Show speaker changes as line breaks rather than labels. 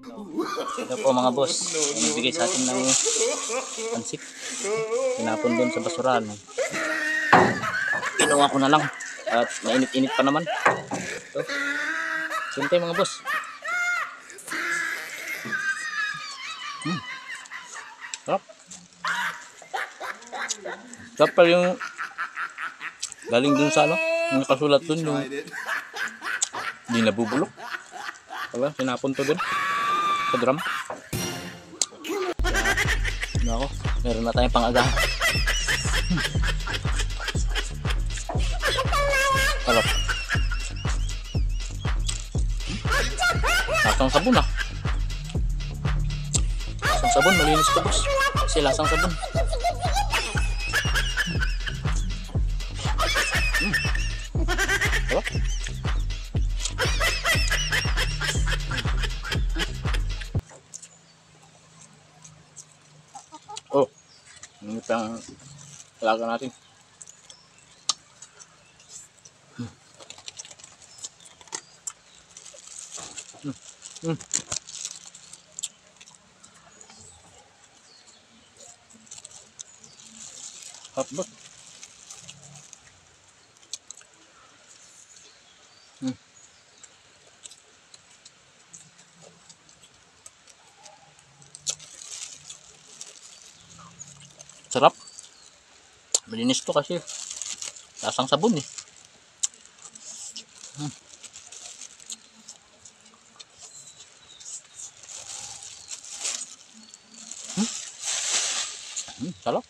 Ito po mga boss, nagbigay sa atin ng pansik. Tinapon doon sa basurahan. Ginawa ko na lang at mainit-init pa naman. Ito. Sinte mga boss. Sarap. Sarap pa yung galing dun sa ano, yung nakasulat dun yung hindi nabubulok. Diba? Sinapon to dun sa drum. Nako, meron na tayong pang-agahan. Sarap. Lasang sabon ah. Lasang sabon, malinis to boss. Kasi lasang sabon. Sarap. Oh, ini pang alaga natin. Hotdog. Sarap. Malinis to kasi lasang sabon eh. Sarap.